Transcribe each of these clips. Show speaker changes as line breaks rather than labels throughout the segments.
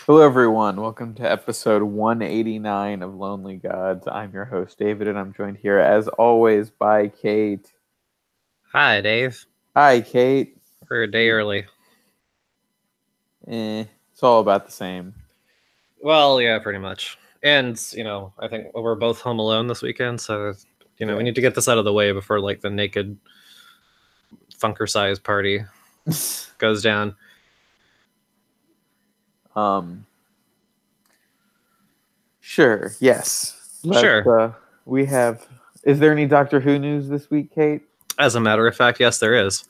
Hello, everyone. Welcome to episode 189 of Lonely Gods. I'm your host, David, and I'm joined here, as always, by Kate.
Hi, Dave.
Hi, Kate.
We're a day early.
It's all about the same.
Well, yeah, pretty much. And, I think we're both home alone this weekend, so, we need to get this out of the way before, the naked funker-sized party goes down.
Sure, yes.
Sure.
We have... Is there any Doctor Who news this week, Kate?
As a matter of fact, yes, there is.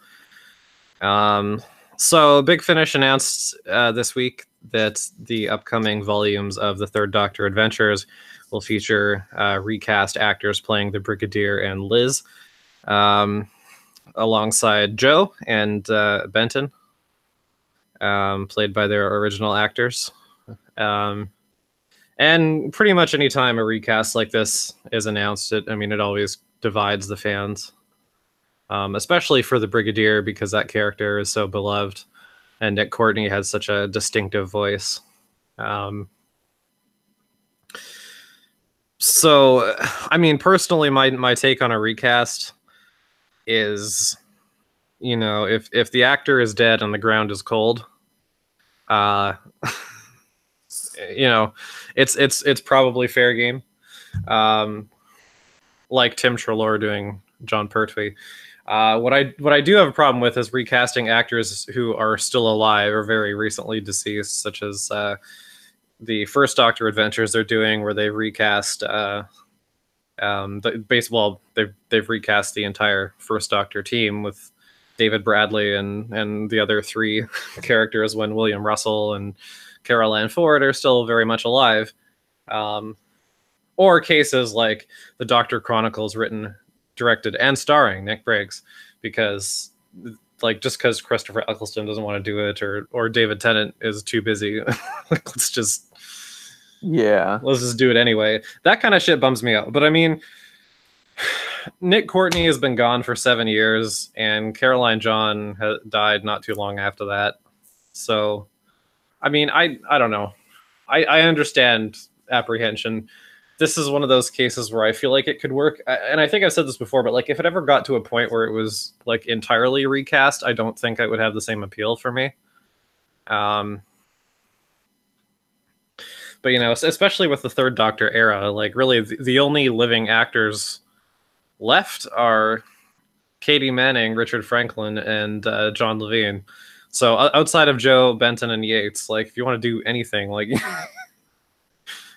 So Big Finish announced this week that the upcoming volumes of the Third Doctor Adventures will feature recast actors playing the Brigadier and Liz, alongside Joe and Benton, played by their original actors. And pretty much any time a recast like this is announced, it always divides the fans. Especially for the Brigadier, because that character is so beloved, and Nick Courtney has such a distinctive voice. So, personally, my take on a recast is, if the actor is dead and the ground is cold, it's probably fair game. Like Tim Treloar doing John Pertwee. What I do have a problem with is recasting actors who are still alive or very recently deceased, such as the First Doctor Adventures they're doing, where they've recast they've recast the entire First Doctor team with David Bradley and the other three characters, when William Russell and Carol Ann Ford are still very much alive. Or cases like the Doctor Chronicles, written, directed, and starring Nick Briggs, because just because Christopher Eccleston doesn't want to do it, or David Tennant is too busy, let's just do it anyway. That kind of shit bums me out. But Nick Courtney has been gone for 7 years, and Caroline John died not too long after that. So, I don't know. I understand apprehension. This is one of those cases where I feel like it could work. And I think I've said this before, but if it ever got to a point where it was entirely recast, I don't think it would have the same appeal for me. But especially with the Third Doctor era, really the only living actors left are Katie Manning, Richard Franklin, and John Levine. So outside of Joe, Benton, and Yates, if you want to do anything,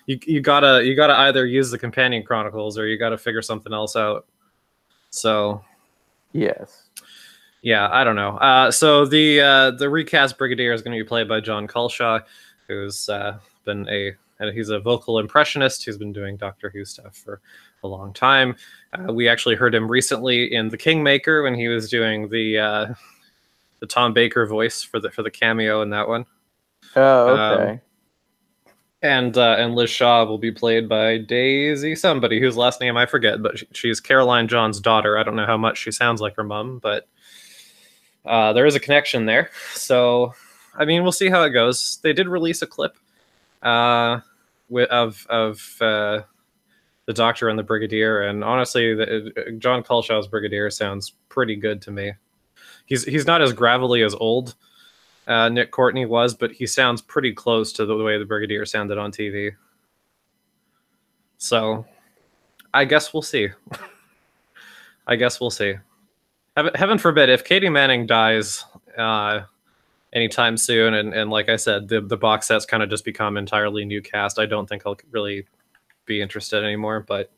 You gotta either use the Companion Chronicles, or you gotta figure something else out. So,
yes,
yeah, I don't know. So the recast Brigadier is going to be played by John Culshaw, who's he's a vocal impressionist. He's been doing Doctor Who stuff for a long time. We actually heard him recently in The Kingmaker, when he was doing the Tom Baker voice for the cameo in that one.
Oh, okay.
And Liz Shaw will be played by Daisy somebody, whose last name I forget, but she's Caroline John's daughter. I don't know how much she sounds like her mom, but there is a connection there. So, we'll see how it goes. They did release a clip of the Doctor and the Brigadier, and honestly, John Culshaw's Brigadier sounds pretty good to me. He's not as gravelly as old Nick Courtney was, but he sounds pretty close to the way the Brigadier sounded on TV. So, I guess we'll see. Heaven forbid, if Katie Manning dies anytime soon, and like I said, the box sets kind of just become entirely new cast, I don't think I'll really be interested anymore, but,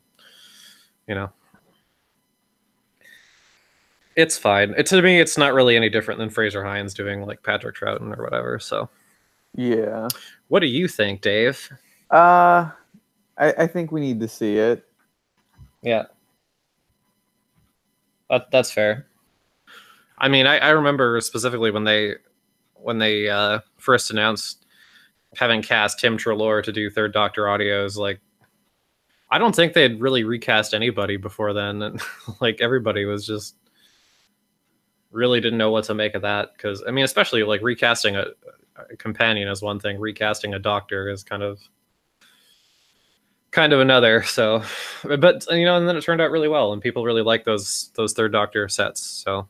it's fine. To me, it's not really any different than Fraser Hines doing Patrick Troughton or whatever. So,
yeah.
What do you think, Dave?
I think we need to see it.
Yeah, that's fair. I remember specifically when they first announced having cast Tim Treloar to do Third Doctor audios. I don't think they'd really recast anybody before then, and everybody was just really didn't know what to make of that, because especially recasting a companion is one thing. Recasting a doctor is kind of another. So, but and then it turned out really well, and people really like those Third Doctor sets. So,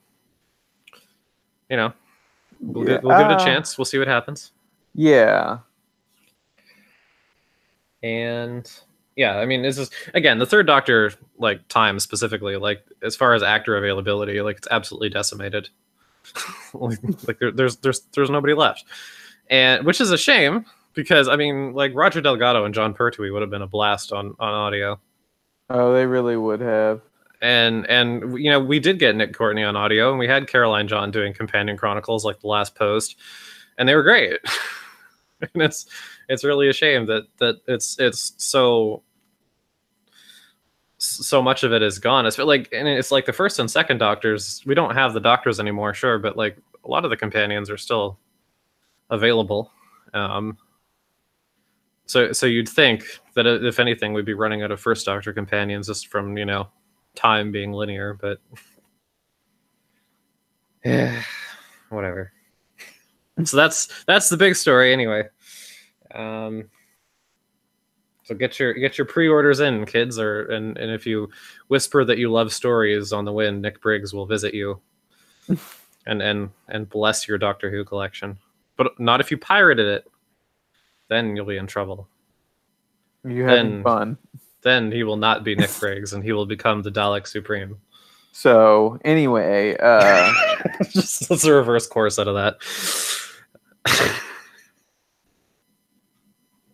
we'll give it a chance. We'll see what happens.
Yeah.
And yeah, I mean, this is again the Third Doctor time specifically, as far as actor availability, it's absolutely decimated. There's nobody left, and which is a shame because I mean, Roger Delgado and John Pertwee would have been a blast on audio.
Oh, they really would have.
And we did get Nick Courtney on audio, and we had Caroline John doing Companion Chronicles The Last Post, and they were great. And it's really a shame that it's so much of it is gone. It's like the first and second Doctors. We don't have the Doctors anymore, sure, but a lot of the companions are still available. So you'd think that if anything, we'd be running out of First Doctor companions just from time being linear, but yeah, whatever. So that's the big story anyway. So get your pre-orders in, kids, and if you whisper that you love stories on the wind, Nick Briggs will visit you and bless your Doctor Who collection. But not if you pirated it. Then you'll be in trouble.
You're having fun.
Then he will not be Nick Briggs, and he will become the Dalek Supreme.
So anyway,
let's a reverse course out of that.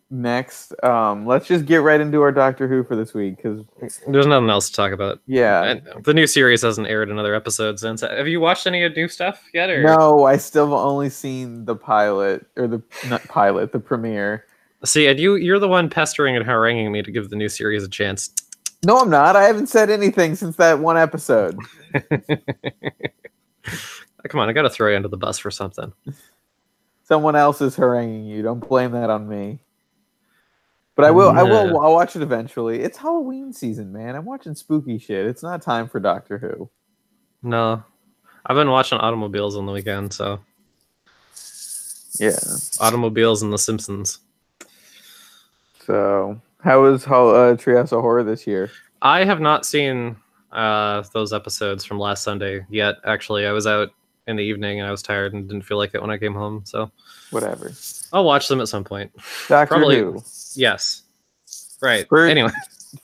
Next, let's just get right into our Doctor Who for this week because
there's nothing else to talk about.
Yeah,
and the new series hasn't aired another episode since. Have you watched any new stuff yet? Or?
No, I still only seen the pilot or the premiere.
See, and you're the one pestering and haranguing me to give the new series a chance.
No, I'm not. I haven't said anything since that one episode.
Come on, I gotta throw you under the bus for something.
Someone else is haranguing you. Don't blame that on me. But I will. I'll watch it eventually. It's Halloween season, man. I'm watching spooky shit. It's not time for Doctor Who.
No, I've been watching Automobiles on the weekend, so
yeah,
Automobiles and The Simpsons.
So, how was Treehouse of Horror this year?
I have not seen those episodes from last Sunday yet. Actually, I was out in the evening and I was tired and didn't feel like it when I came home. So,
whatever.
I'll watch them at some point.
Doctor Who.
Yes. Right.
Anyway,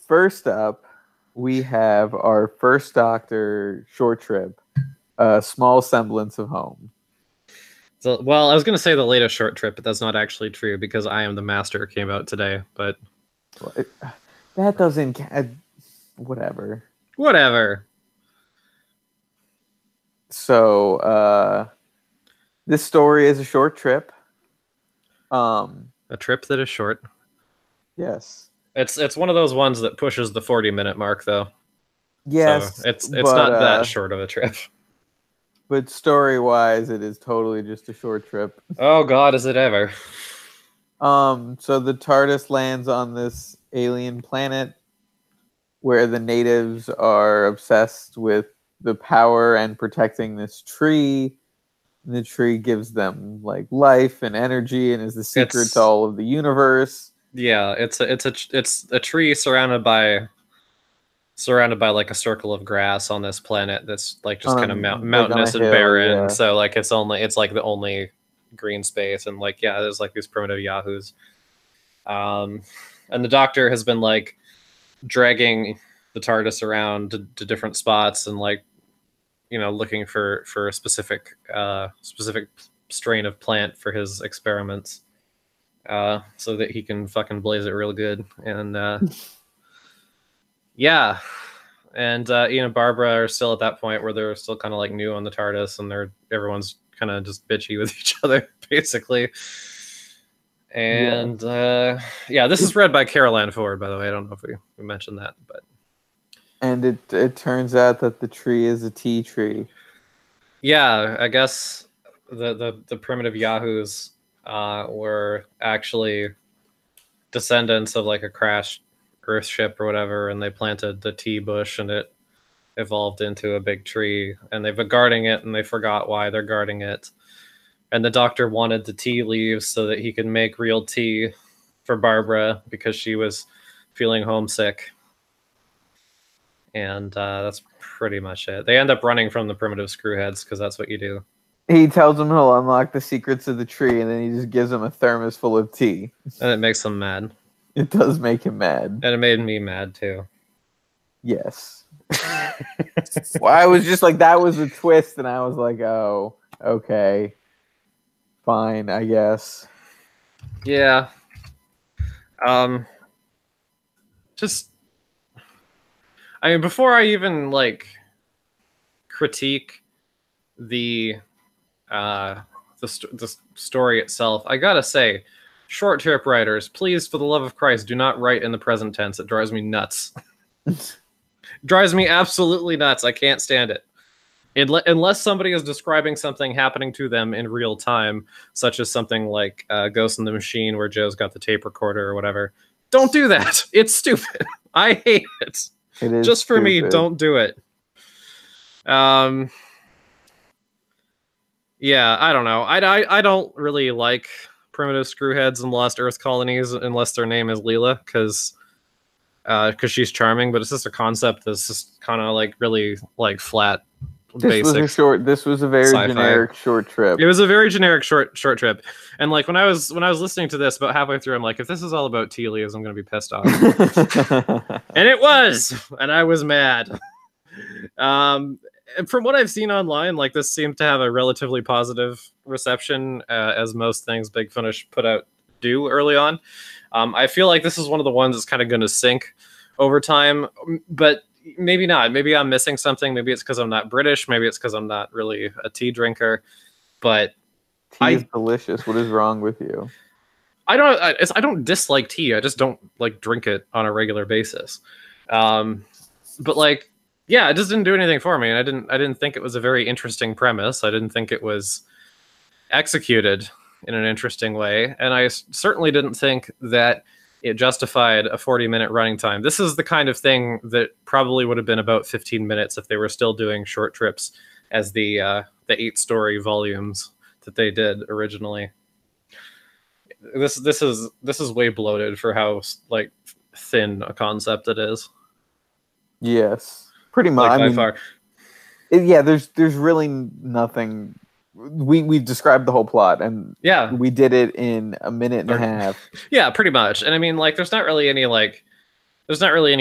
first up, we have our First Doctor short trip, A Small Semblance of Home.
So, well, I was going to say the latest short trip, but that's not actually true because I Am the Master came out today. But
that doesn't. Whatever. So, this story is a short trip.
A trip that is short.
Yes.
It's one of those ones that pushes the 40-minute mark, though.
Yes.
So it's not that short of a trip.
But story-wise, it is totally just a short trip.
Oh God, is it ever?
So the TARDIS lands on this alien planet where the natives are obsessed with the power and protecting this tree. And the tree gives them life and energy and is the secret to all of the universe.
Yeah, it's a tree surrounded by a circle of grass on this planet that's just kind of mountainous and barren. Yeah. So it's the only green space, and there's these primitive yahoos. And the Doctor has been dragging the TARDIS around to different spots and looking for a specific strain of plant for his experiments, so that he can fucking blaze it real good. And yeah, and Ian and Barbara are still at that point where they're still kind of new on the TARDIS, and everyone's kind of just bitchy with each other basically. And this is read by Caroline Ford, by the way. I don't know if we mentioned that, but
and it turns out that the tree is a tea tree.
Yeah, I guess the primitive yahoos were actually descendants of a crashed Earth ship or whatever, and they planted the tea bush and it evolved into a big tree, and they've been guarding it and they forgot why they're guarding it, and the doctor wanted the tea leaves so that he could make real tea for Barbara because she was feeling homesick. And that's pretty much it. They end up running from the primitive screwheads because that's what you do.
He tells him he'll unlock the secrets of the tree, and then he just gives him a thermos full of tea.
And it makes him mad.
It does make him mad.
And it made me mad, too.
Yes. Well, I was just like, that was a twist, and I was like, oh, okay. Fine, I guess.
Yeah. Just... I mean, before I even, like, critique the story itself, I gotta say, short trip writers, please, for the love of Christ, do not write in the present tense. It drives me nuts. Drives me absolutely nuts. I can't stand it. Unless somebody is describing something happening to them in real time, such as something like Ghost in the Machine, where Joe's got the tape recorder or whatever. Don't do that. It's stupid. I hate it.
It is
just for me,
stupid.
don't do it. Yeah, I don't know. I don't really like primitive screwheads and lost Earth colonies unless their name is Leela, because she's charming, but it's just a concept that's just kind of like really like flat.
This was a very
sci-fi.
generic short trip.
It was a very generic short trip, and like when I was listening to this about halfway through, I'm like, if this is all about tea leaves, I'm gonna be pissed off. And it was, and I was mad. From what I've seen online, like this seemed to have a relatively positive reception, as most things Big Finish put out do early on. I feel like this is one of the ones that's kind of going to sink over time, but maybe not. Maybe I'm missing something. Maybe it's because I'm not British. Maybe it's because I'm not really a tea drinker. But
tea is delicious. What is wrong with you?
I don't dislike tea. I just don't like drink it on a regular basis. But like, yeah, it just didn't do anything for me, and I didn't think it was a very interesting premise. I didn't think it was executed in an interesting way, and I certainly didn't think that it justified a 40-minute running time. This is the kind of thing that probably would have been about 15 minutes if they were still doing short trips as the 8-story volumes that they did originally. This is way bloated for how like thin a concept it is.
Yes, pretty much.
Like,
I
by
mean,
far.
Yeah, there's really nothing. We've described the whole plot, and
yeah,
we did it in a minute and a half.
Yeah, pretty much. And I mean, like, there's not really any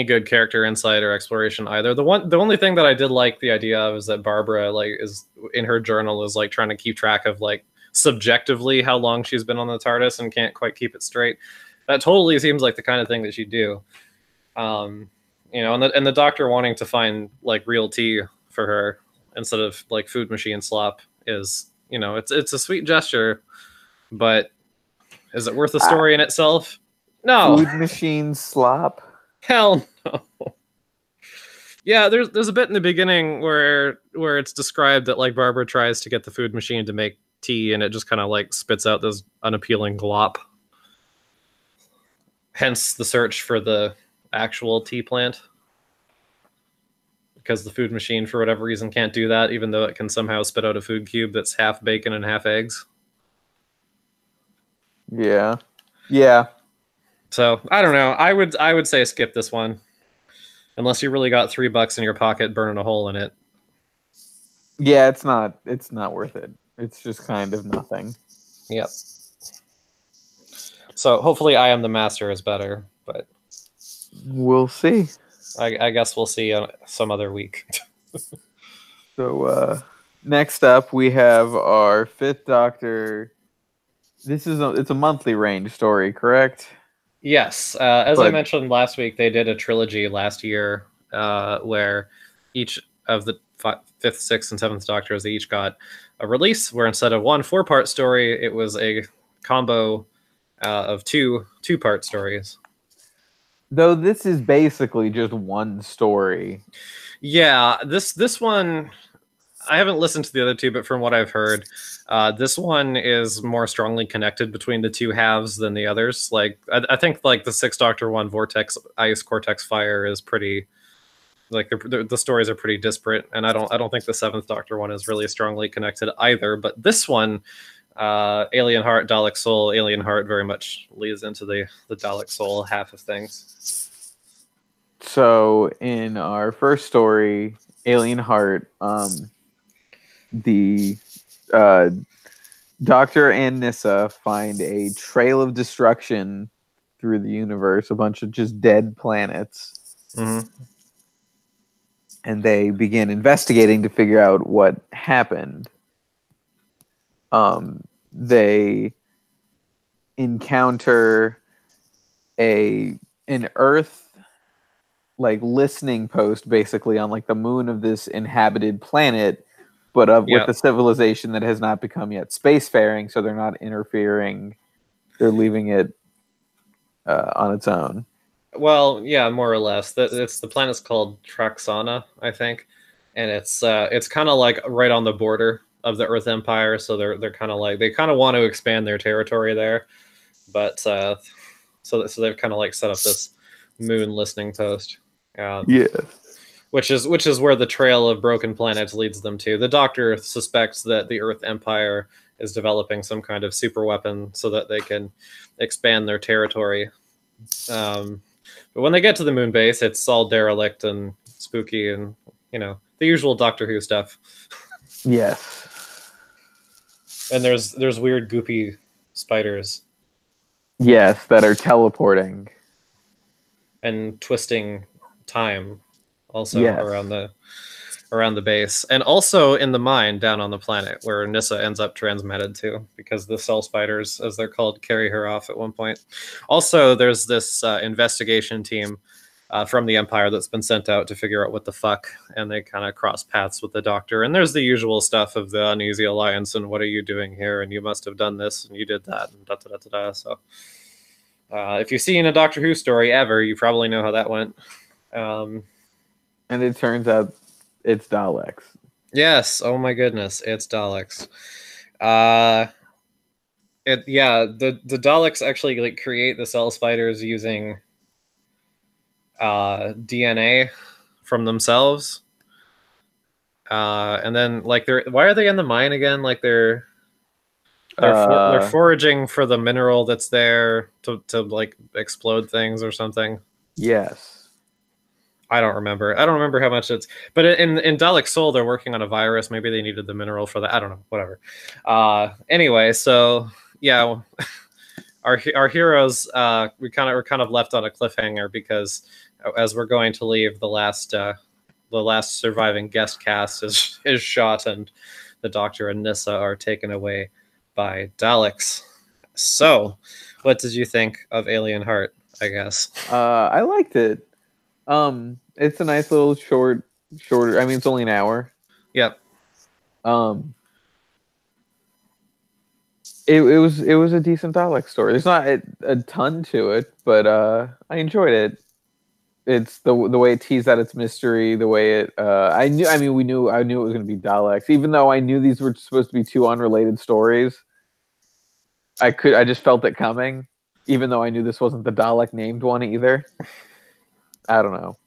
good character insight or exploration either. The only thing that I did like the idea of is that Barbara, like, is in her journal is like trying to keep track of like subjectively how long she's been on the TARDIS and can't quite keep it straight. That totally seems like the kind of thing that she'd do. You know, and the doctor wanting to find like real tea for her instead of like food machine slop is, you know, it's a sweet gesture, but is it worth the story in itself? No.
Food machine slop?
Hell no. Yeah, there's a bit in the beginning where it's described that like Barbara tries to get the food machine to make tea and it just kind of like spits out this unappealing glop. Hence the search for the actual tea plant. Because the food machine, for whatever reason, can't do that, even though it can somehow spit out a food cube that's half bacon and half eggs.
Yeah. Yeah.
So, I don't know. I would say skip this one. Unless you really got $3 in your pocket burning a hole in it.
Yeah, it's not worth it. It's just kind of nothing.
Yep. So, hopefully I Am the Master is better, but...
We'll see.
I guess we'll see some other week.
So next up we have our 5th Doctor. It's a monthly range story, correct?
Yes. As I mentioned last week, they did a trilogy last year where each of the 5th, 6th, and 7th Doctors, they each got a release where instead of one 4-part story, it was a combo of two 2-part stories.
Though this is basically just one story.
Yeah, this one, I haven't listened to the other two, but from what I've heard, this one is more strongly connected between the two halves than the others. Like, I think like the 6th Doctor one, Vortex Ice, Cortex Fire, is pretty, like the stories are pretty disparate, and I don't think the 7th Doctor one is really strongly connected either. But this one Alien Heart, Dalek Soul. Alien Heart very much leads into the Dalek Soul half of things.
So in our first story, Alien Heart, the Doctor and Nyssa find a trail of destruction through the universe, a bunch of just dead planets.
Mm-hmm.
And they begin investigating to figure out what happened. They encounter an Earth like listening post basically on like the moon of this inhabited planet, but with a civilization that has not become yet spacefaring, so they're not interfering. They're leaving it on its own.
Well, yeah, more or less. The planet's called Traxana, I think, and it's kind of like right on the border of the Earth Empire. So they're kind of like they kind of want to expand their territory there, but so they've kind of like set up this moon listening post.
Yeah.
Which is where the trail of broken planets leads them to. The Doctor suspects that the Earth Empire is developing some kind of super weapon so that they can expand their territory. But when they get to the moon base, it's all derelict and spooky and, you know, the usual Doctor Who stuff.
Yes.
And there's weird goopy spiders.
Yes, that are teleporting.
And twisting time also
yes.
around the base. And also in the mine down on the planet where Nyssa ends up transmitted to, because the cell spiders, as they're called, carry her off at one point. Also, there's this investigation team from the Empire that's been sent out to figure out what the fuck, and they kind of cross paths with the Doctor. And there's the usual stuff of the Uneasy Alliance and what are you doing here, and you must have done this, and you did that, and da-da-da-da-da. So if you've seen a Doctor Who story ever, you probably know how that went.
And it turns out it's Daleks.
Yes. Oh my goodness, it's Daleks. The Daleks actually like create the cell spiders using DNA from themselves. And then like why are they in the mine again? Like they're foraging for the mineral that's there to like explode things or something.
Yes.
I don't remember how much it's, but in Dalek Soul, they're working on a virus. Maybe they needed the mineral for that. I don't know, whatever. Anyway, so yeah, our heroes, we're kind of left on a cliffhanger because as we're going to leave, the last surviving guest cast is shot, and the Doctor and Nyssa are taken away by Daleks. So, what did you think of Alien Heart? I guess
I liked it. It's a nice little shorter. I mean, it's only an hour.
Yep.
It was a decent Dalek story. There's not a ton to it, but I enjoyed it. It's the way it teased out its mystery, the way it. I knew it was going to be Daleks, even though I knew these were supposed to be two unrelated stories. I just felt it coming, even though I knew this wasn't the Dalek named one either. I don't know.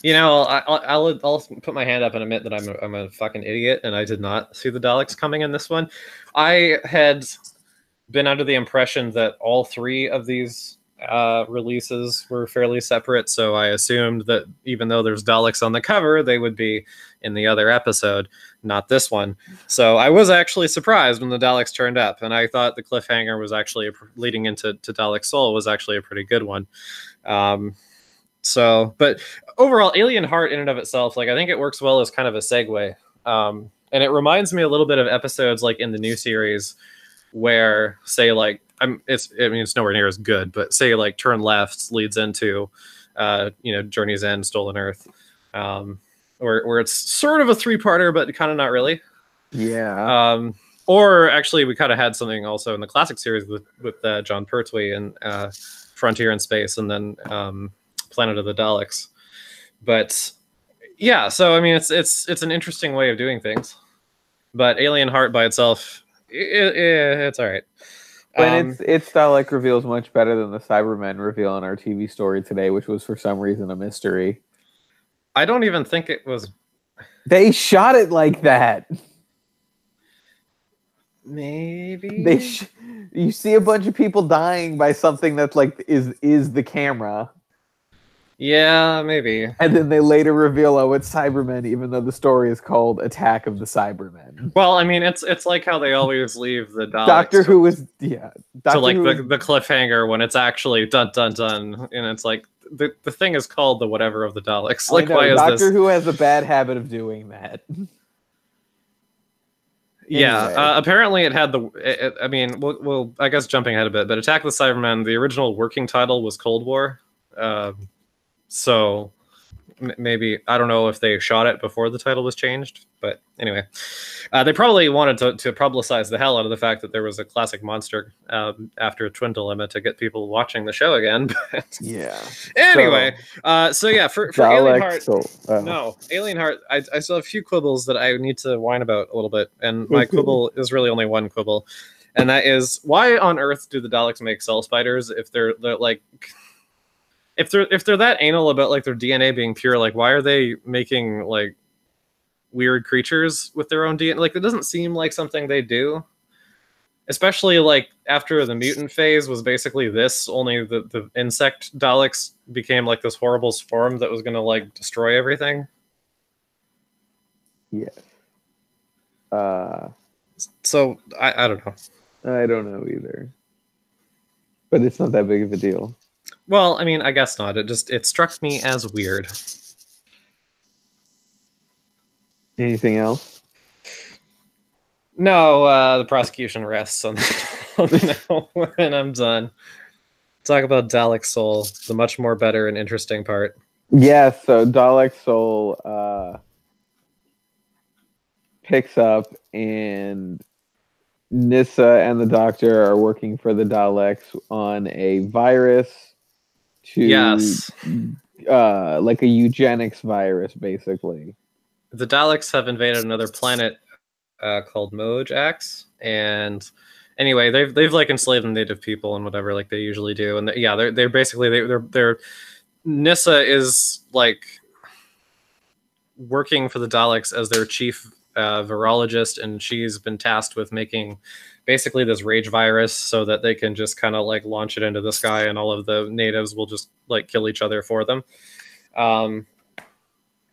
You know, I'll put my hand up and admit that I'm a fucking idiot, and I did not see the Daleks coming in this one. I had been under the impression that all three of these releases were fairly separate, so I assumed that even though there's Daleks on the cover, they would be in the other episode, not this one. So I was actually surprised when the Daleks turned up, and I thought the cliffhanger was actually leading into Dalek Soul was actually a pretty good one. So, but overall, Alien Heart in and of itself, like I think it works well as kind of a segue, and it reminds me a little bit of episodes like in the new series, where say like it's nowhere near as good, but say like Turn Left leads into, Journey's End, Stolen Earth, where it's sort of a three-parter, but kind of not really.
Yeah.
Or actually, we kind of had something also in the classic series with John Pertwee and Frontier in Space, and then Planet of the Daleks. But yeah, so I mean, it's an interesting way of doing things. But Alien Heart by itself, it's all right.
But its Dalek reveal is much better than the Cybermen reveal in our TV story today, which was for some reason a mystery.
I don't even think it was.
They shot it like that.
Maybe.
You see a bunch of people dying by something that's like is the camera.
Yeah, maybe.
And then they later reveal, oh, it's Cybermen, even though the story is called Attack of the Cybermen.
Well, I mean, it's like how they always leave the Daleks
Doctor Who is Doctor
like
Who
the cliffhanger when it's actually dun dun dun, and it's like the thing is called the whatever of the Daleks. Like, why is
Doctor
this?
Who has a bad habit of doing that.
Yeah,
Anyway.
apparently it had the. I mean, well, I guess jumping ahead a bit, but Attack of the Cybermen, the original working title was Cold War. So maybe, I don't know if they shot it before the title was changed, but anyway, they probably wanted to publicize the hell out of the fact that there was a classic monster after Twin Dilemma to get people watching the show again. But
yeah.
Anyway, so yeah, for Alien Heart,
Soul. Oh.
no, Alien Heart, I still have a few quibbles that I need to whine about a little bit, and my quibble is really only one quibble, and that is, why on earth do the Daleks make cell spiders if they're like, if they're that anal about like their DNA being pure, like why are they making like weird creatures with their own DNA? Like, it doesn't seem like something they do. Especially like after the mutant phase was basically this, only the insect Daleks became like this horrible swarm that was gonna like destroy everything.
Yes.
So I don't know.
I don't know either. But it's not that big of a deal.
Well, I mean, I guess not. It struck me as weird.
Anything else?
No, the prosecution rests on now, and I'm done. Talk about Dalek Soul, the much more better and interesting part.
Yeah, so Dalek Soul picks up, and Nyssa and the Doctor are working for the Daleks on a virus to, like a eugenics virus, basically.
The Daleks have invaded another planet called Mojax, and anyway, they've like enslaved the native people and whatever, like they usually do, and they're basically they're Nyssa is like working for the Daleks as their chief virologist, and she's been tasked with making basically this rage virus so that they can just kind of like launch it into the sky, and all of the natives will just like kill each other for them.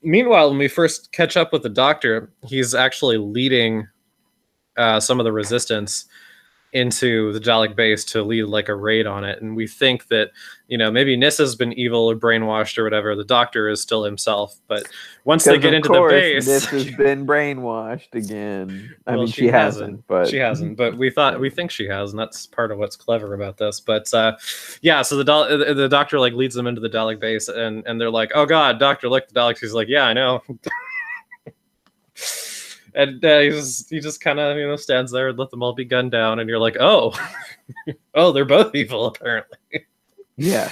Meanwhile, when we first catch up with the Doctor, he's actually leading some of the resistance into the Dalek base to lead like a raid on it. And we think that, you know, maybe Nyssa's been evil or brainwashed or whatever. The Doctor is still himself. But once they get into the base,
Nyssa's been brainwashed again. I mean, she
hasn't,
but
she hasn't. But we think she has, and that's part of what's clever about this. But yeah, so the Doctor like leads them into the Dalek base, and they're like, "Oh God, Doctor, look, the Daleks." He's like, "Yeah, I know." And he just kind of, you know, stands there and let them all be gunned down, and you're like, oh, oh, they're both evil apparently.
Yeah,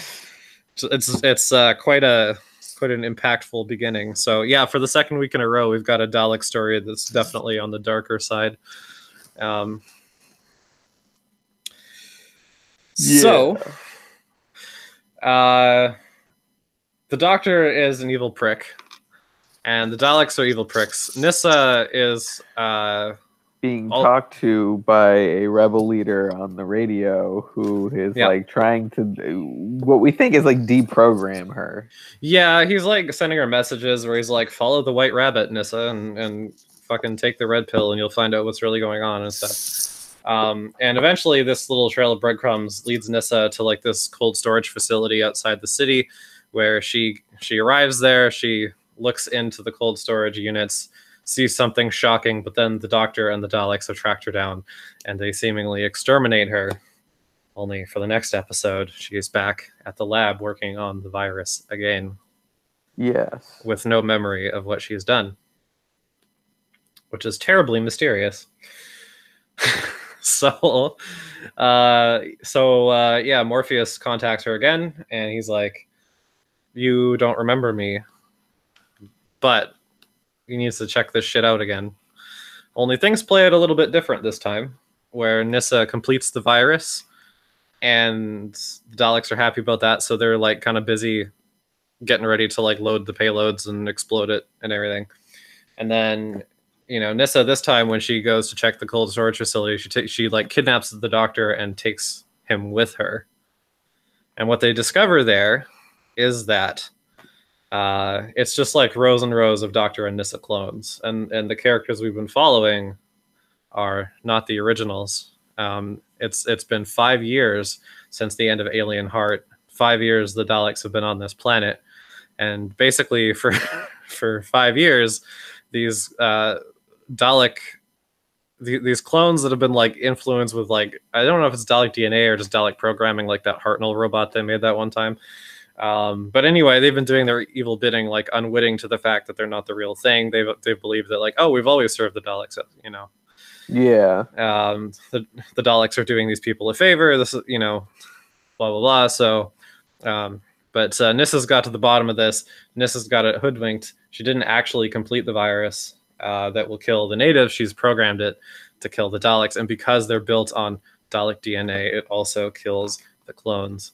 it's quite an impactful beginning. So yeah, for the second week in a row, we've got a Dalek story that's definitely on the darker side. So, the Doctor is an evil prick. And the Daleks are evil pricks. Nyssa is
being talked to by a rebel leader on the radio who is like trying to do what we think is like deprogram her. Yeah,
he's like sending her messages where he's like, follow the white rabbit, Nyssa, and fucking take the red pill and you'll find out what's really going on and stuff. And eventually this little trail of breadcrumbs leads Nyssa to like this cold storage facility outside the city, where she arrives there, she looks into the cold storage units, sees something shocking, but then the Doctor and the Daleks have tracked her down, and they seemingly exterminate her. Only for the next episode, she is back at the lab working on the virus again.
Yes.
With no memory of what she's done. Which is terribly mysterious. So, yeah, Morpheus contacts her again, and he's like, you don't remember me, but he needs to check this shit out again. Only things play out a little bit different this time, where Nyssa completes the virus, and the Daleks are happy about that, so they're like kind of busy getting ready to like load the payloads and explode it and everything. And then Nyssa this time when she goes to check the cold storage facility, she like kidnaps the doctor and takes him with her. And what they discover there is that it's just like rows and rows of Doctor and Nyssa clones, and the characters we've been following are not the originals. It's been 5 years since the end of Alien Heart. 5 years the Daleks have been on this planet, and basically for for 5 years, these these clones that have been like influenced with like, I don't know if it's Dalek DNA or just Dalek programming, like that Hartnell robot they made that one time. But anyway, they've been doing their evil bidding, like unwitting to the fact that they're not the real thing. They've believed that like, oh, we've always served the Daleks,
Yeah.
The Daleks are doing these people a favor. This is, blah blah blah. So, but Nyssa's got to the bottom of this. Nyssa's got it hoodwinked. She didn't actually complete the virus that will kill the natives. She's programmed it to kill the Daleks, and because they're built on Dalek DNA, it also kills the clones.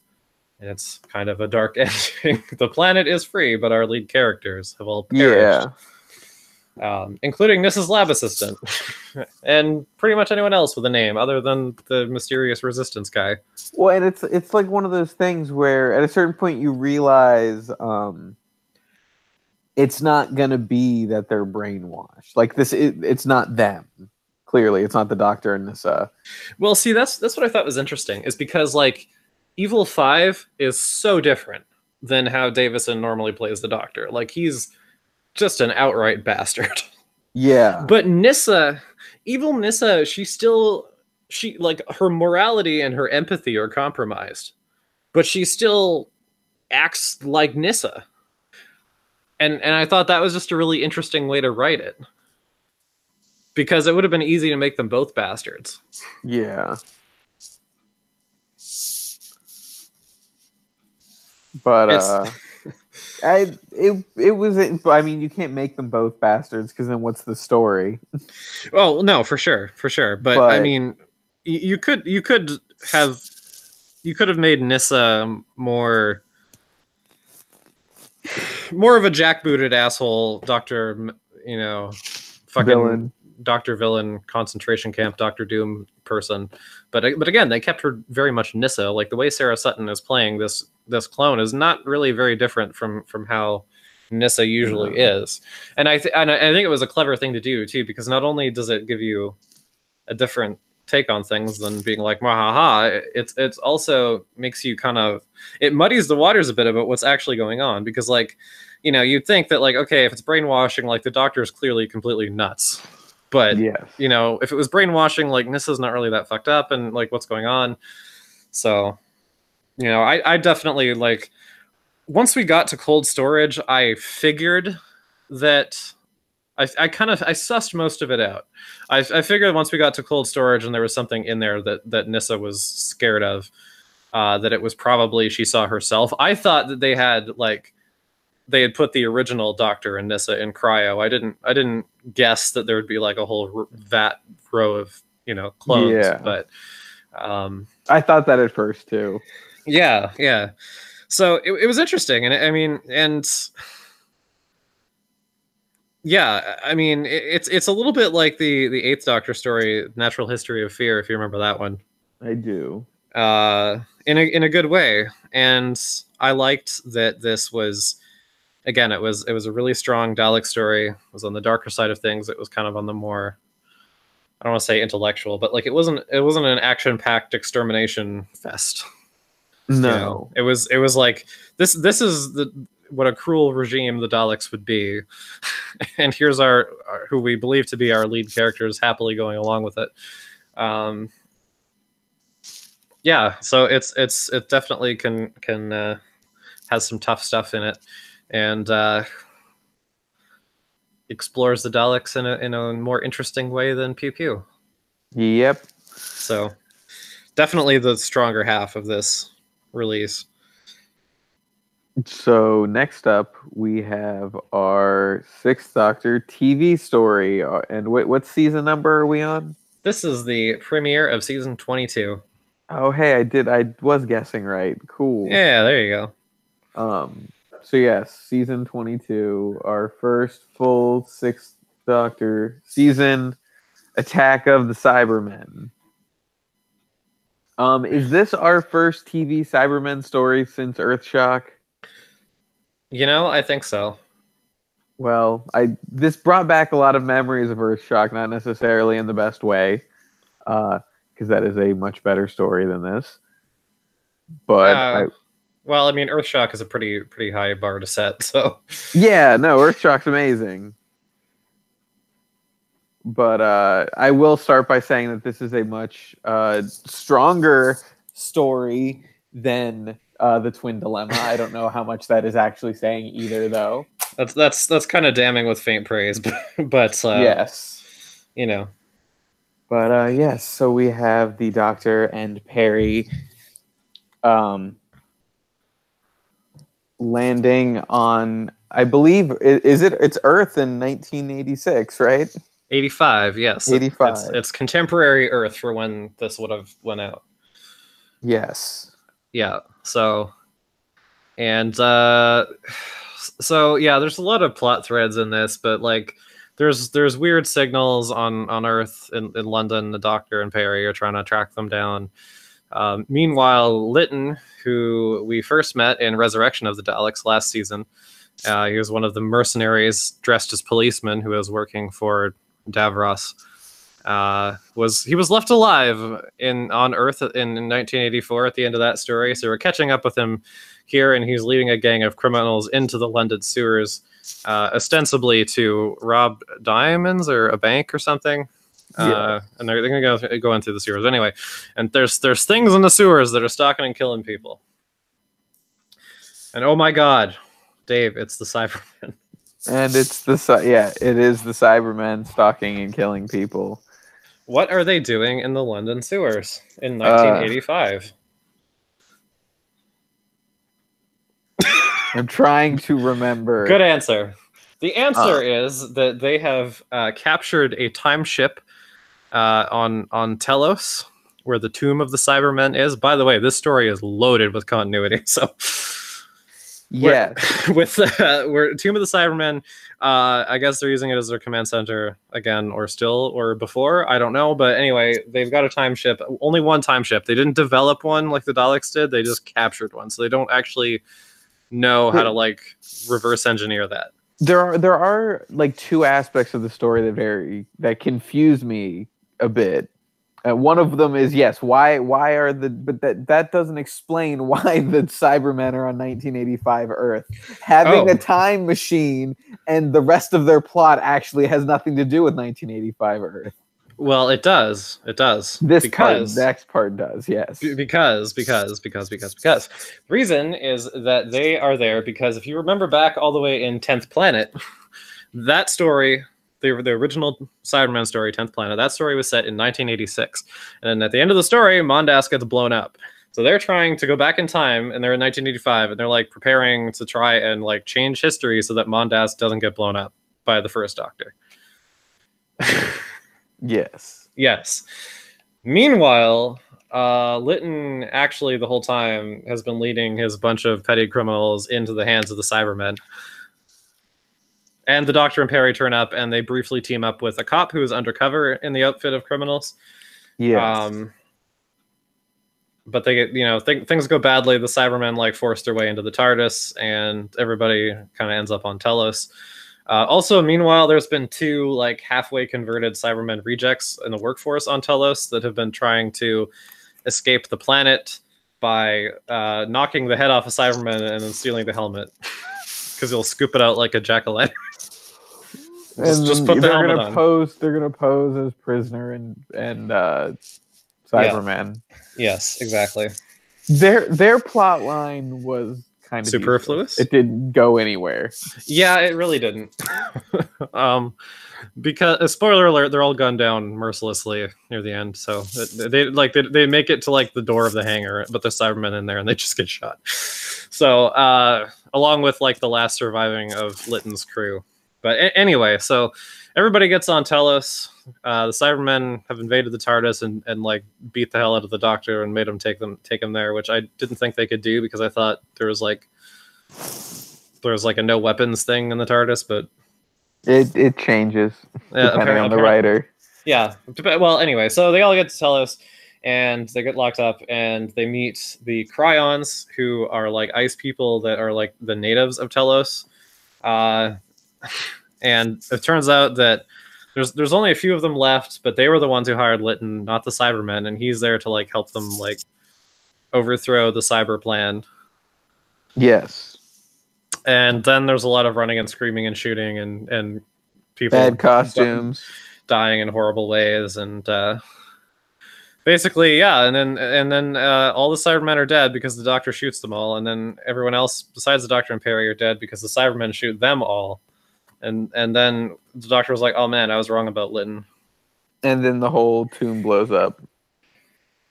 And it's kind of a dark ending. The planet is free, but our lead characters have all perished. Yeah. Including Nyssa's lab assistant. And pretty much anyone else with a name other than the mysterious resistance guy.
Well, and it's like one of those things where at a certain point you realize it's not going to be that they're brainwashed. Like it's not them. Clearly, it's not the Doctor and Nyssa.
Well, see, that's what I thought was interesting, is because like Evil 5 is so different than how Davison normally plays the Doctor. Like, he's just an outright bastard.
Yeah.
But Nyssa, evil Nyssa, she like, her morality and her empathy are compromised. But she still acts like Nyssa. And I thought that was just a really interesting way to write it. Because it would have been easy to make them both bastards.
Yeah. But it was. I mean, you can't make them both bastards because then what's the story?
Well, no, for sure. But I mean, you could have made Nyssa more of a jackbooted asshole Doctor, fucking
villain.
Doctor Villain, concentration camp, Doctor Doom person. But again, they kept her very much Nyssa. Like, the way Sarah Sutton is playing this clone is not really very different from how Nyssa usually is. And I think it was a clever thing to do too, because not only does it give you a different take on things than being like, "Mahaha," it's also makes you it muddies the waters a bit about what's actually going on, because like, you'd think that like, okay, if it's brainwashing, like the Doctor is clearly completely nuts. But,
yes.
If it was brainwashing, like, Nyssa's not really that fucked up, and, like, what's going on? So, I definitely, like, once we got to cold storage, I figured that I sussed most of it out. I figured once we got to cold storage and there was something in there that Nyssa was scared of, that it was probably she saw herself. I thought that they had put the original Doctor and Nyssa in cryo. I didn't guess that there would be like a whole row of clones. Yeah. But
I thought that at first too.
Yeah. So it was interesting, and I mean, it's a little bit like the Eighth Doctor story, Natural History of Fear, if you remember that one.
I do.
In a good way, and I liked that this was. Again, it was a really strong Dalek story. It was on the darker side of things. It was kind of on the more, I don't want to say intellectual, but like it wasn't an action-packed extermination fest.
No.
It was like this is what a cruel regime the Daleks would be. And here's our who we believe to be our lead characters happily going along with it. Yeah, so it definitely can has some tough stuff in it. And explores the Daleks in a more interesting way than Pew Pew.
Yep.
So definitely the stronger half of this release.
So next up, we have our Sixth Doctor TV story. And what season number are we on?
This is the premiere of season 22.
Oh, hey, I was guessing right. Cool.
Yeah, there you go.
So yes, season 22, our first full sixth Doctor season, Attack of the Cybermen. Is this our first TV Cybermen story since Earthshock?
You know, I think so.
Well, this brought back a lot of memories of Earthshock, not necessarily in the best way, because that is a much better story than this. But
well, I mean, Earthshock is a pretty high bar to set. So
yeah, no, Earthshock's amazing. But I will start by saying that this is a much stronger story than the Twin Dilemma. I don't know how much that is actually saying either, though.
That's kind of damning with faint praise, but
yes,
you know.
But yes, so we have the Doctor and Perry landing on, I believe, it's Earth in 1986, right?
85, yes.
85.
It's contemporary Earth for when this would have went out.
Yes.
Yeah. So, and so yeah, there's a lot of plot threads in this, but like, there's weird signals on Earth in London. The Doctor and Perry are trying to track them down. Meanwhile, Lytton, who we first met in Resurrection of the Daleks last season, he was one of the mercenaries dressed as policemen who was working for Davros. He was left alive on Earth in 1984 at the end of that story. So we're catching up with him here, and he's leading a gang of criminals into the London sewers, ostensibly to rob diamonds or a bank or something. And they're gonna go into the sewers anyway. And there's things in the sewers that are stalking and killing people. And oh my God, Dave, it's the Cybermen.
And it is the Cybermen stalking and killing people.
What are they doing in the London sewers in 1985?
I'm trying to remember.
Good answer. The answer is that they have captured a time ship on Telos, where the tomb of the Cybermen is. By the way, this story is loaded with continuity. So,
yeah,
with where Tomb of the Cybermen, I guess they're using it as their command center again, or before. I don't know, but anyway, they've got a time ship. Only one time ship. They didn't develop one like the Daleks did. They just captured one, so they don't actually know how to like reverse engineer that.
There are like two aspects of the story that confuse me a bit. One of them is, yes, why are but that doesn't explain why the Cybermen are on 1985 Earth. Having a time machine and the rest of their plot actually has nothing to do with 1985 Earth.
Well, it does. It does.
The next part does, yes.
Because. The reason is that they are there because if you remember back all the way in 10th Planet, that story, the original Cyberman story, 10th Planet, that story was set in 1986. And at the end of the story, Mondas gets blown up. So they're trying to go back in time, and they're in 1985, and they're like preparing to try and like change history so that Mondas doesn't get blown up by the first Doctor. Yes. Meanwhile, Lytton actually the whole time has been leading his bunch of petty criminals into the hands of the Cybermen. And the Doctor and Perry turn up, and they briefly team up with a cop who is undercover in the outfit of criminals.
Yes.
But they get, things go badly. The Cybermen like force their way into the TARDIS, and everybody kind of ends up on Telos. Also, meanwhile, there's been two like halfway converted Cybermen rejects in the workforce on Telos that have been trying to escape the planet by knocking the head off a Cyberman and then stealing the helmet because he'll scoop it out like a jack-o'-lantern. just put the helmet on.
They're gonna pose as prisoner and Cyberman.
Yeah. Yes, exactly.
Their plot line was kind of
superfluous.
It didn't go anywhere.
Yeah, it really didn't. Because spoiler alert, they're all gunned down mercilessly near the end. So they make it to like the door of the hangar, but there's Cybermen in there and they just get shot. So along with like the last surviving of Lytton's crew. But anyway, so everybody gets on Telos. The Cybermen have invaded the TARDIS and like beat the hell out of the Doctor and made him take him there, which I didn't think they could do because I thought there was like a no weapons thing in the TARDIS, but
It changes depending on the writer.
Yeah. Well, anyway, so they all get to Telos, and they get locked up, and they meet the Cryons, who are like ice people that are like the natives of Telos. And it turns out that there's only a few of them left, but they were the ones who hired Lytton, not the Cybermen, and he's there to like help them like overthrow the cyber plan.
Yes.
And then there's a lot of running and screaming and shooting and people
bad costumes
dying in horrible ways, and basically, yeah, and then all the Cybermen are dead because the Doctor shoots them all, and then everyone else besides the Doctor and Perry are dead because the Cybermen shoot them all, and then the Doctor was like, "Oh man, I was wrong about Lytton."
And then the whole tomb blows up.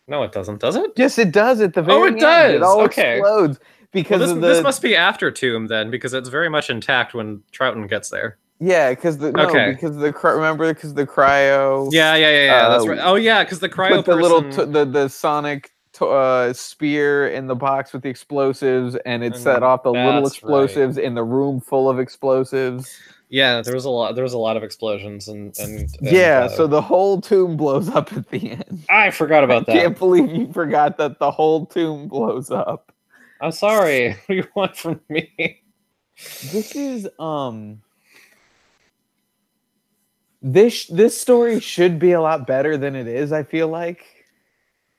No, it doesn't. Does it?
Yes, it does. At the very end,
does.
It all explodes because
this must be after Tomb then, because it's very much intact when Troughton gets there.
Yeah, because the cryo.
Yeah. That's right. Oh yeah, because the cryo
put the little the sonic spear in the box with the explosives, and it set off the little explosives in the room full of explosives.
Yeah, there was a lot of explosions and
yeah, so the whole tomb blows up at the end.
I forgot about that.
I can't believe you forgot that the whole tomb blows up.
I'm sorry. What do you want from me?
This is this story should be a lot better than it is, I feel like.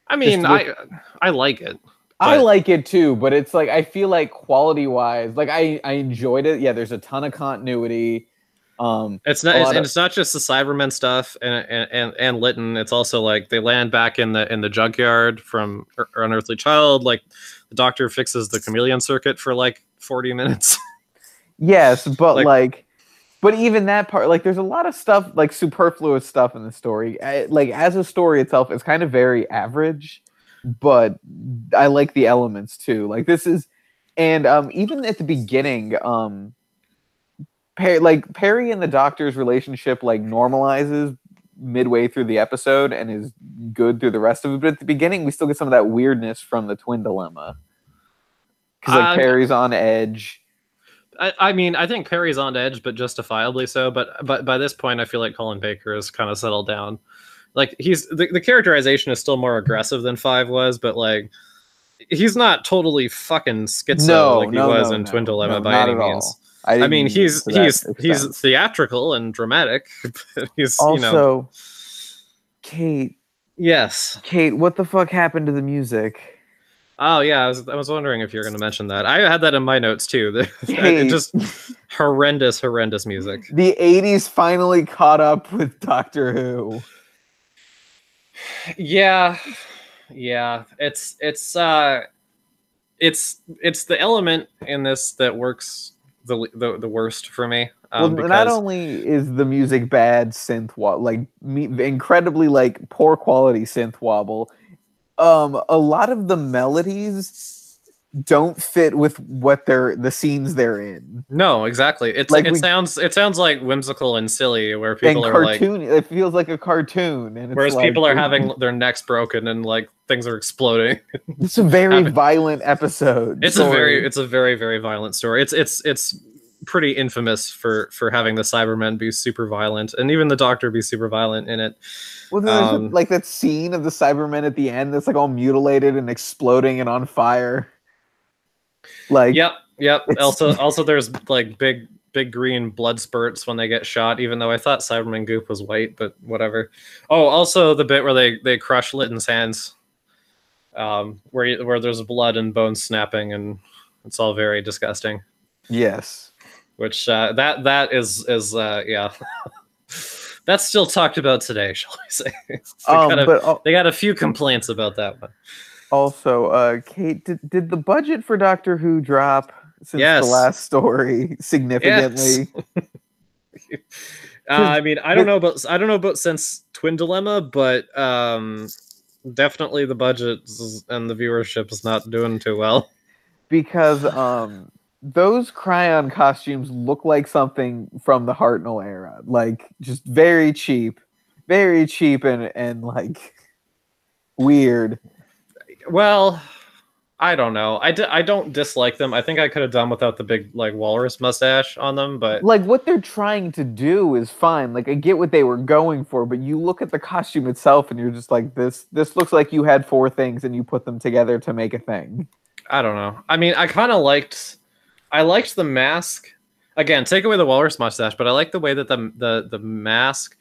I mean, I like it.
I like it too, but it's like I feel like quality-wise, like I enjoyed it. Yeah, there's a ton of continuity.
It's not just the Cybermen stuff and Lytton. It's also like they land back in the junkyard from Unearthly Child. Like the Doctor fixes the chameleon circuit for like 40 minutes.
Yes, but but even that part, like there's a lot of stuff, like superfluous stuff in the story. Like as a story itself, it's kind of very average, but I like the elements too. Like this is, and even at the beginning, Perry and the Doctor's relationship like normalizes midway through the episode and is good through the rest of it. But at the beginning, we still get some of that weirdness from the twin dilemma because like Perry's on edge.
I mean, I think Perry's on edge, but justifiably so. But by this point, I feel like Colin Baker has kind of settled down. Like he's the characterization is still more aggressive than Five was, but like he's not totally fucking schizo like he was in Twin Dilemma by any means. I mean, he's theatrical and dramatic. He's
also Kate.
Yes,
Kate. What the fuck happened to the music?
Oh yeah, I was wondering if you were going to mention that. I had that in my notes too. Just horrendous music.
The 80s finally caught up with Doctor Who.
Yeah. It's the element in this that works the worst for me.
Well, not only is the music bad synth wobble, incredibly like poor quality synth wobble. A lot of the melodies don't fit with what the scenes they're in.
No, exactly. It's like it sounds like whimsical and silly, where people are like
it feels like a cartoon, and
whereas people are having their necks broken and like things are exploding.
It's a very violent episode.
It's a very very violent story. It's pretty infamous for having the Cybermen be super violent, and even the Doctor be super violent in it.
Well, there's like that scene of the Cybermen at the end that's like all mutilated and exploding and on fire. Like,
yep. Also, there's like big green blood spurts when they get shot. Even though I thought Cyberman goop was white, but whatever. Oh, also the bit where they crush Lytton's hands, where there's blood and bones snapping, and it's all very disgusting.
Yes.
Which that is yeah. That's still talked about today, shall we say? They got a few complaints about that one.
Also, Kate, did the budget for Doctor Who drop since the last story significantly?
Yes. I mean, I don't know about since Twin Dilemma, but definitely the budget and the viewership is not doing too well.
Because those Cryon costumes look like something from the Hartnell era, like just very cheap and like weird.
Well, I don't know. I don't dislike them. I think I could have done without the big like walrus mustache on them, but
Like what they're trying to do is fine. Like I get what they were going for, but you look at the costume itself and you're just like this looks like you had four things and you put them together to make a thing.
I don't know. I mean, I liked the mask. Again, take away the walrus mustache, but I like the way that the mask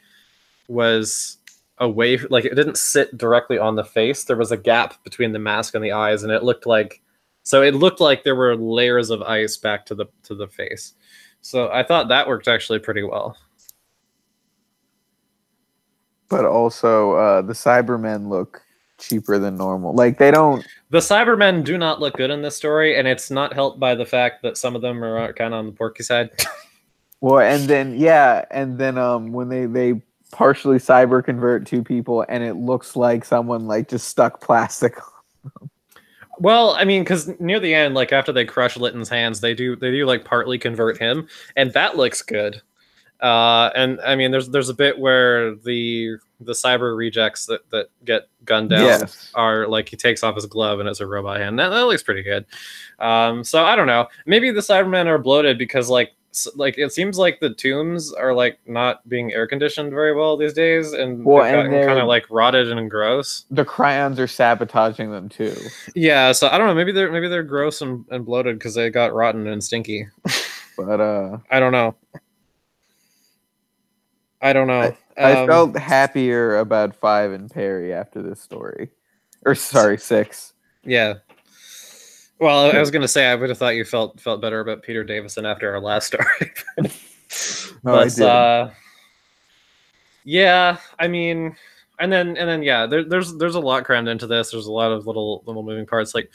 was away, like it didn't sit directly on the face. There was a gap between the mask and the eyes, and it looked like there were layers of ice back to the face. So I thought that worked actually pretty well.
But also, the Cybermen look cheaper than normal. Like they don't.
The Cybermen do not look good in this story, and it's not helped by the fact that some of them are kind of on the porky side.
Well, and then when they partially cyber convert two people, and it looks like someone like just stuck plastic on them.
Well, I mean, because near the end, like after they crush Litton's hands, they do like partly convert him, and that looks good. And I mean, there's a bit where the cyber rejects that get gunned down are like he takes off his glove and it's a robot hand. That looks pretty good. So I don't know. Maybe the Cybermen are bloated because like it seems like the tombs are like not being air conditioned very well these days, and kind of like rotted and gross.
The cryons are sabotaging them too.
Yeah, so I don't know. Maybe they're gross and bloated because they got rotten and stinky.
But
I don't know.
I felt happier about 5 and Perry after this story. Or sorry, 6.
Yeah. Well, I was gonna say I would have thought you felt better about Peter Davison after our last story.
I did.
Yeah, I mean, and then yeah, there's a lot crammed into this. There's a lot of little moving parts. Like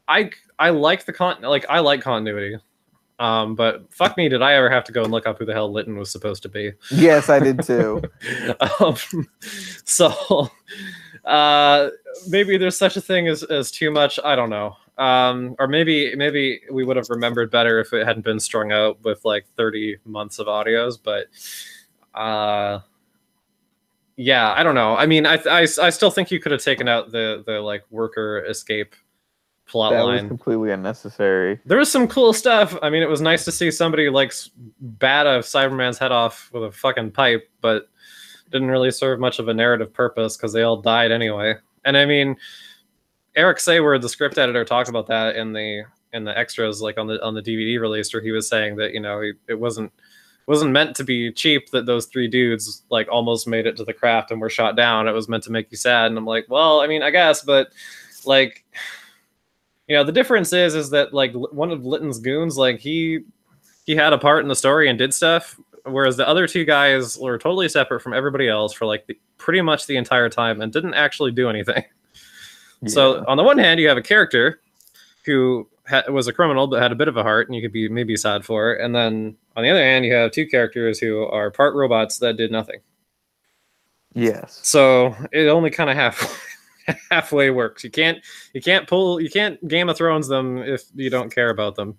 I like I like continuity. But fuck me, did I ever have to go and look up who the hell Litton was supposed to be?
Yes, I did too.
So maybe there's such a thing as too much. I don't know. Or maybe we would have remembered better if it hadn't been strung out with like 30 months of audios. But yeah, I don't know. I mean, I still think you could have taken out the like worker escape plot line.
That was completely unnecessary.
There was some cool stuff. I mean, it was nice to see somebody like bat a Cyberman's head off with a fucking pipe, but didn't really serve much of a narrative purpose because they all died anyway. And I mean, Eric Sayward, the script editor, talked about that in the extras, like on the DVD release, where he was saying that it wasn't meant to be cheap that those 3 dudes like almost made it to the craft and were shot down. It was meant to make you sad. And I'm like, well, I mean, I guess, but like. The difference is that like one of Litton's goons, like he had a part in the story and did stuff, whereas the other 2 guys were totally separate from everybody else for like pretty much the entire time and didn't actually do anything. Yeah. So on the one hand, you have a character who was a criminal but had a bit of a heart, and you could be maybe sad for it. And then on the other hand, you have 2 characters who are part robots that did nothing.
Yes.
So it only kind of halfway works. You can't Game of Thrones them if you don't care about them.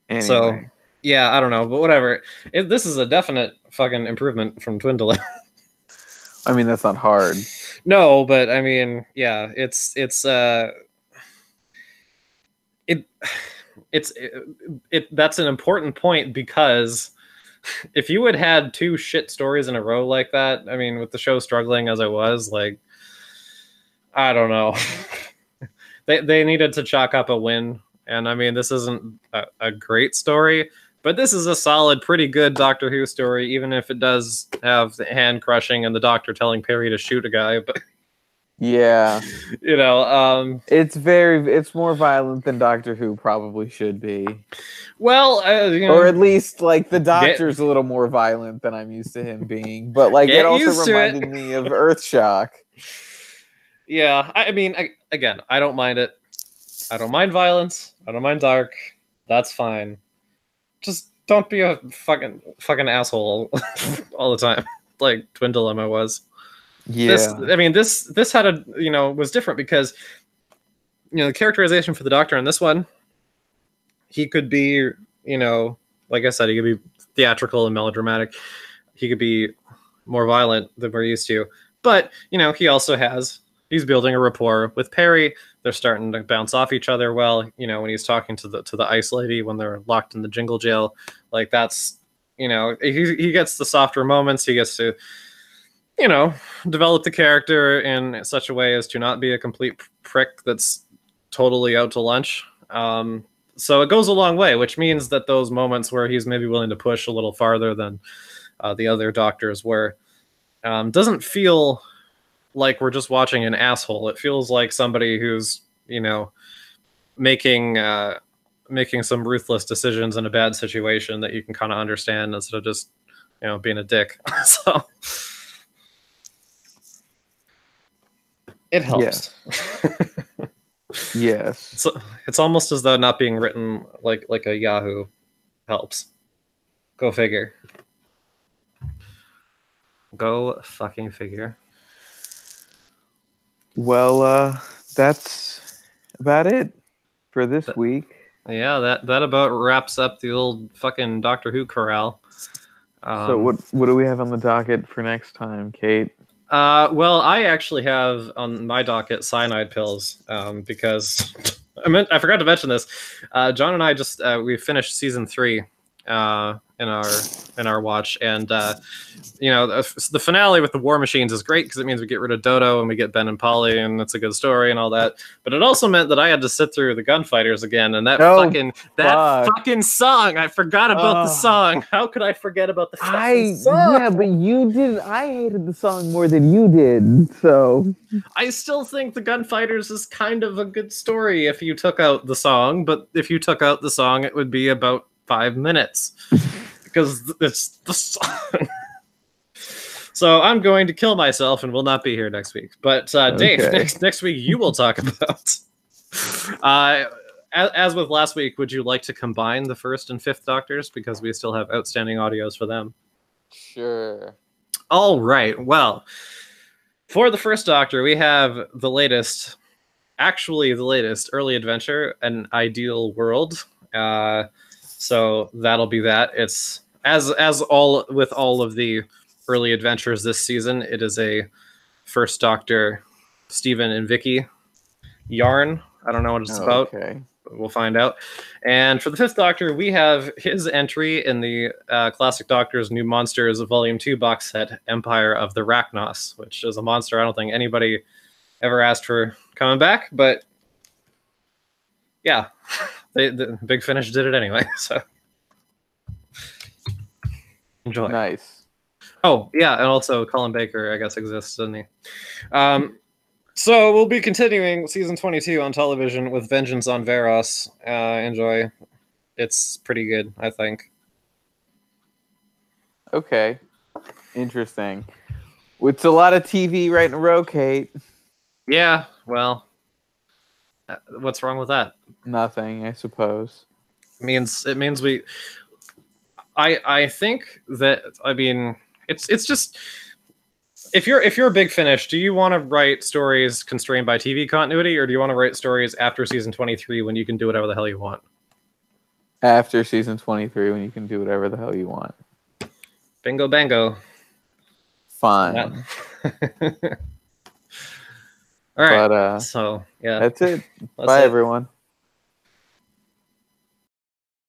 Anyway. So yeah, I don't know, but whatever. This is a definite fucking improvement from Twin Delay.
I mean, that's not hard.
No, but I mean, yeah, it's that's an important point, because if you had 2 shit stories in a row like that, I mean, with the show struggling as I was, like, I don't know. they needed to chalk up a win. And I mean, this isn't a great story, but this is a solid, pretty good Doctor Who story, even if it does have the hand crushing and the Doctor telling Perry to shoot a guy. But
yeah,
it's
more violent than Doctor Who probably should be.
Well,
or at least like the Doctor's a little more violent than I'm used to him being, but like it also reminded me of Earthshock.
Yeah, I mean, again, I don't mind it. I don't mind violence. I don't mind dark. That's fine. Just don't be a fucking asshole all the time, like Twin Dilemma was.
Yeah,
this had a was different because the characterization for the Doctor in this one, he could be like I said, he could be theatrical and melodramatic. He could be more violent than we're used to, but he also has he's building a rapport with Perry. They're starting to bounce off each other well. When he's talking to the ice lady when they're locked in the jingle jail, like that's he gets the softer moments. He gets to develop the character in such a way as to not be a complete prick that's totally out to lunch. So it goes a long way, which means that those moments where he's maybe willing to push a little farther than the other doctors were, doesn't feel like we're just watching an asshole. It feels like somebody who's, making some ruthless decisions in a bad situation that you can kind of understand instead of just, being a dick. So it helps.
Yeah. Yes.
So it's almost as though not being written like a Yahoo helps. Go figure. Go fucking figure.
Well, that's about it for this week.
Yeah, that about wraps up the old fucking Doctor Who corral.
So what do we have on the docket for next time, Kate?
Well, I actually have on my docket cyanide pills, because I forgot to mention this. John and I just we finished season 3 in our watch, and the finale with the War Machines is great because it means we get rid of Dodo and we get Ben and Polly, and it's a good story and all that. But it also meant that I had to sit through the Gunfighters again, and that fucking song. I forgot about the song. How could I forget about the fucking song?
Yeah, but you did. I hated the song more than you did. So
I still think the Gunfighters is kind of a good story if you took out the song. But if you took out the song, it would be about 5 minutes. Because it's the song. So I'm going to kill myself and will not be here next week. But Dave, next week you will talk about. As with last week, would you like to combine the 1st and 5th Doctors because we still have outstanding audios for them?
Sure.
All right. Well, for the 1st Doctor, we have the latest early adventure, An Ideal World. So that'll be that. It's as all of the early adventures this season, it is a 1st Doctor, Stephen and Vicky yarn. I don't know what it's about. Okay. We'll find out. And for the 5th Doctor, we have his entry in the Classic Doctor's New Monsters Volume 2 box set, Empire of the Rachnos, which is a monster I don't think anybody ever asked for coming back, but yeah. The Big Finish did it anyway, so enjoy.
Nice.
Oh, yeah, and also Colin Baker, I guess, exists, doesn't he? So we'll be continuing season 22 on television with Vengeance on Varos. Enjoy. It's pretty good, I think.
Okay. Interesting. It's a lot of TV right in a row, Kate.
Yeah, well, what's wrong with that?
Nothing, I suppose.
It means we. I think that, I mean, it's just, if you're a Big Finish, do you want to write stories constrained by TV continuity, or do you want to write stories after season 23 when you can do whatever the hell you want?
After season 23 when you can do whatever the hell you want.
Bingo bango.
Fine.
All right.
But,
so yeah,
that's it. Bye, everyone.